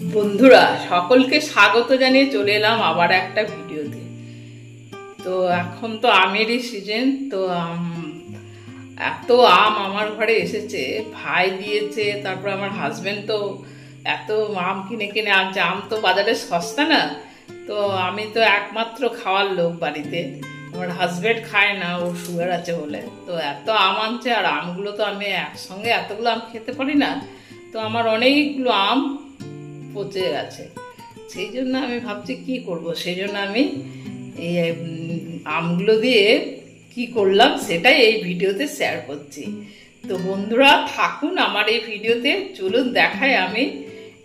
বন্ধুরা সকলকে স্বাগত জানিয়ে চলে এলাম আবার একটা ভিডিওতে। তো এখন তো আমেরই সিজন, তো এত আম আমার ঘরে এসেছে, ভাই দিয়েছে, তারপর আমার হাজবেন্ড তো এত আম কিনে কিনে আনছে। আম তো বাজারে সস্তা না, তো আমি তো একমাত্র খাওয়ার লোক বাড়িতে, আমার হাজবেন্ড খায় না, ওর সুগার আছে বলে। তো এত আম আনছে, আর আমগুলো তো আমি একসঙ্গে এতগুলো আম খেতে পারি না, তো আমার অনেকগুলো আম পচে গেছে। সেই জন্য আমি ভাবছি কি করব, সেই জন্য আমি এই আমগুলো দিয়ে কি করলাম সেটাই এই ভিডিওতে শেয়ার করছি। তো বন্ধুরা থাকুন আমার এই ভিডিওতে, চলুন দেখাই আমি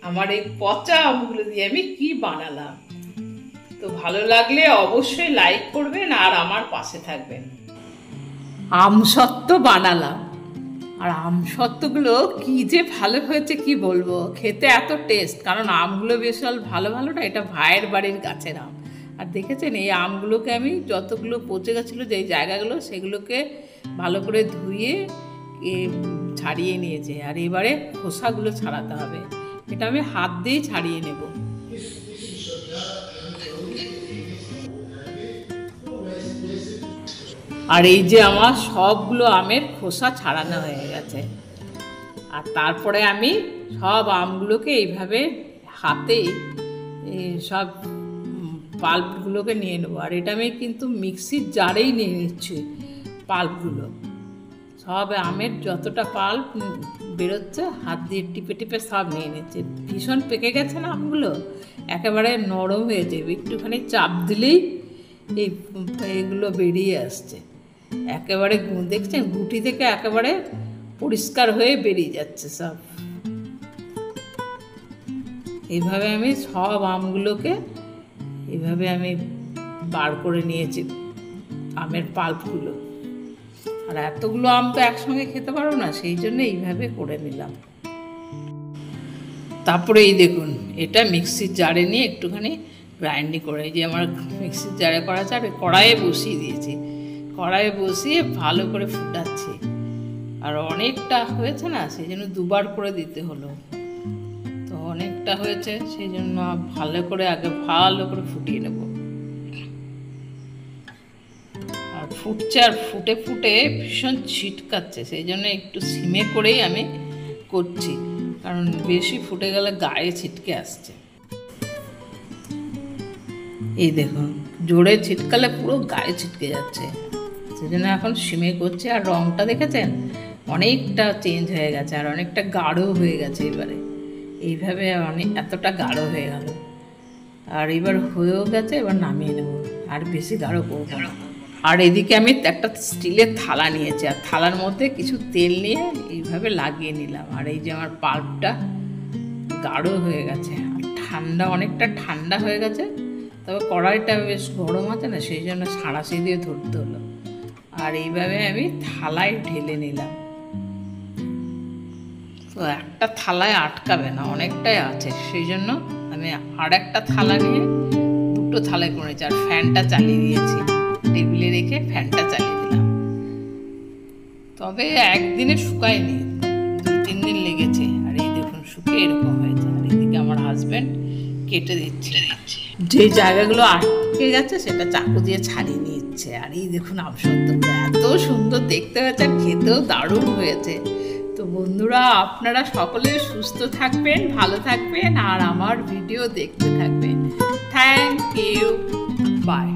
আমার এই পচা আমগুলো দিয়ে আমি কি বানালাম। তো ভালো লাগলে অবশ্যই লাইক করবেন আর আমার পাশে থাকবেন। আমসত্ত্ব বানালাম, আর আমসত্ত্বগুলো কি যে ভালো হয়েছে কি বলবো, খেতে এত টেস্ট। কারণ আমগুলো বিশাল ভালো ভালো না, এটা ভাইয়ের বাড়ির গাছের আম। আর দেখেছেন এই আমগুলোকে আমি যতগুলো পচে গেছিলো যেই জায়গাগুলো, সেগুলোকে ভালো করে ধুয়ে ছাড়িয়ে নিয়েছে। আর এবারে খোসাগুলো ছাড়াতে হবে, এটা আমি হাত দিয়েই ছাড়িয়ে নেব। আর এই যে আমার সবগুলো আমের খোসা ছাড়ানো হয়ে গেছে। আর তারপরে আমি সব আমগুলোকে এইভাবে হাতে সব পাল্পগুলোকে নিয়ে নেবো। আর এটা আমি কিন্তু মিক্সির জারেই নিয়ে নিচ্ছি পাল্পগুলো। সব আমের যতটা পাল্প বেরোচ্ছে হাত দিয়ে টিপে টিপে সব নিয়ে নিচ্ছে। ভীষণ পেকে গেছে না আমগুলো, একেবারে নরম হয়ে যাবে, একটুখানি চাপ দিলেই এইগুলো বেরিয়ে আসছে। একেবারে দেখছেন গুটি থেকে একেবারে পরিষ্কার হয়ে বেরিয়ে যাচ্ছে সব। এইভাবে আমি সব আমগুলোকে এইভাবে আমি বার করে নিয়েছি আমের পাল্পগুলো। আর এতগুলো আম তো একসঙ্গে খেতে পারো না, সেই জন্য এইভাবে করে নিলাম। তারপরে এই দেখুন, এটা মিক্সির জারে নিয়ে একটুখানি গ্রাইন্ডিং করে, এই যে আমার মিক্সির জারে করা আছে, আর কড়াইয়ে বসিয়ে দিয়েছি। কড়াইয়ে বসিয়ে ভালো করে ফুটাচ্ছি। আর অনেকটা হয়েছে না, সেই জন্য দুবার করে দিতে হলো। তো অনেকটা হয়েছে, সেই জন্য ভালো করে আগে ভালো করে ফুটিয়ে নেব। আর ফুটছে, আর ফুটে ফুটে ভীষণ ছিটকাচ্ছে, সেই জন্য একটু সিমে করেই আমি করছি, কারণ বেশি ফুটে গেলে গায়ে ছিটকে আসছে। এই দেখুন জোরে ছিটকালে পুরো গায়ে ছিটকে যাচ্ছে, সেই জন্য এখন সিমে করছে। আর রঙটা দেখেছেন অনেকটা চেঞ্জ হয়ে গেছে, আর অনেকটা গাঢ় হয়ে গেছে এবারে। এইভাবে এতটা গাঢ় হয়ে গেল, আর এবার হয়েও গেছে, এবার নামিয়ে নেব, আর বেশি গাঢ় করবো না। আর এদিকে আমি একটা স্টিলের থালা নিয়েছি, আর থালার মধ্যে কিছু তেল নিয়ে এইভাবে লাগিয়ে নিলাম। আর এই যে আমার পাল্পটা গাঢ় হয়ে গেছে, আর ঠান্ডা, অনেকটা ঠান্ডা হয়ে গেছে। তবে কড়াইটা বেশ গরম আছে না, সেই জন্য সাঁড়াশি দিয়ে ধরতে হলো। আর এইভাবে আমি থালায় ঢেলে নিলাম। তো একটা থালায় আটকাবে না, অনেকটাই আছে, সেই জন্য আমি আর একটা থালা নিয়ে দুটো থালায় করেছি। আর ফ্যানটা চালিয়ে দিয়েছি, টেবিলে রেখে ফ্যানটা চালিয়ে দিলাম। তবে একদিনে শুকায়নি, 2-3 দিন লেগেছে। আর এই দেখুন শুকিয়ে এরকম হয়েছে। আর এদিকে আমার হাজব্যান্ড কেটে দিচ্ছে, যে জায়গাগুলো আটকে গেছে সেটা চাকু দিয়ে ছাড়িয়ে নিচ্ছে। আর এই দেখুন আমসত্ত্বগুলো এত সুন্দর দেখতে হয়েছে, আর খেতেও দারুণ হয়েছে। তো বন্ধুরা আপনারা সকলে সুস্থ থাকবেন, ভালো থাকবেন, আর আমার ভিডিও দেখতে থাকবেন। Thank you, by.